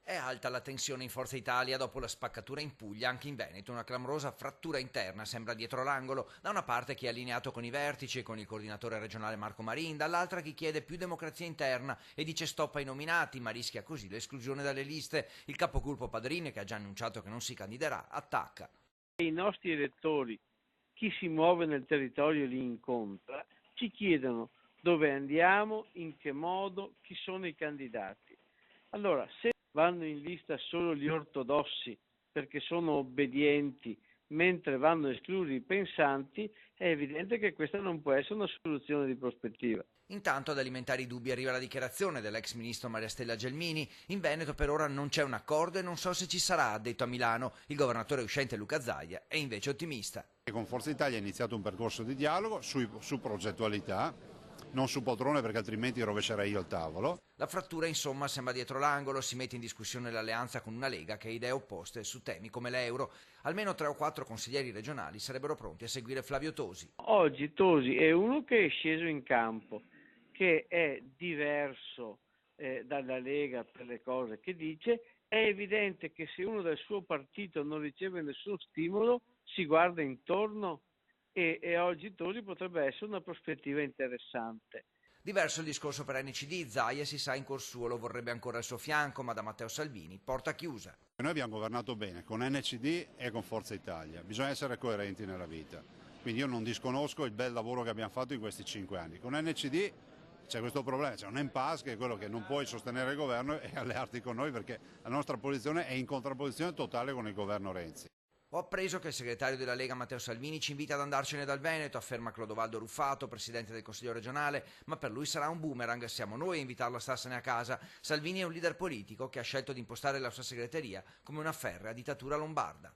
È alta la tensione in Forza Italia dopo la spaccatura in Puglia, anche in Veneto. Una clamorosa frattura interna sembra dietro l'angolo. Da una parte chi è allineato con i vertici e con il coordinatore regionale Marco Marin, dall'altra chi chiede più democrazia interna e dice stop ai nominati, ma rischia così l'esclusione dalle liste. Il capogruppo Padrini, che ha già annunciato che non si candiderà, attacca. I nostri elettori, chi si muove nel territorio li incontra, ci chiedono dove andiamo, in che modo, chi sono i candidati. Allora, se vanno in lista solo gli ortodossi perché sono obbedienti, mentre vanno esclusi i pensanti, è evidente che questa non può essere una soluzione di prospettiva. Intanto ad alimentare i dubbi arriva la dichiarazione dell'ex ministro Maria Stella Gelmini. In Veneto per ora non c'è un accordo e non so se ci sarà, ha detto a Milano. Il governatore uscente Luca Zaia è invece ottimista. Con Forza Italia è iniziato un percorso di dialogo su progettualità, non su poltrone perché altrimenti rovescerei io il tavolo. La frattura insomma sembra dietro l'angolo, si mette in discussione l'alleanza con una Lega che ha idee opposte su temi come l'euro. Almeno 3 o 4 consiglieri regionali sarebbero pronti a seguire Flavio Tosi. Oggi Tosi è uno che è sceso in campo, che è diverso dalla Lega per le cose che dice. È evidente che se uno del suo partito non riceve nessun stimolo si guarda intorno e oggi Tosi potrebbe essere una prospettiva interessante. Diverso il discorso per NCD, Zaia si sa in cuor suo lo vorrebbe ancora al suo fianco, ma da Matteo Salvini porta chiusa. Noi abbiamo governato bene con NCD e con Forza Italia, bisogna essere coerenti nella vita, quindi io non disconosco il bel lavoro che abbiamo fatto in questi 5 anni. Con NCD c'è questo problema, c'è un impasse che è quello che non puoi sostenere il governo e allearti con noi perché la nostra posizione è in contrapposizione totale con il governo Renzi. Ho appreso che il segretario della Lega Matteo Salvini ci invita ad andarcene dal Veneto, afferma Clodovaldo Ruffato, presidente del Consiglio regionale, ma per lui sarà un boomerang, siamo noi a invitarlo a starsene a casa. Salvini è un leader politico che ha scelto di impostare la sua segreteria come una ferrea dittatura lombarda.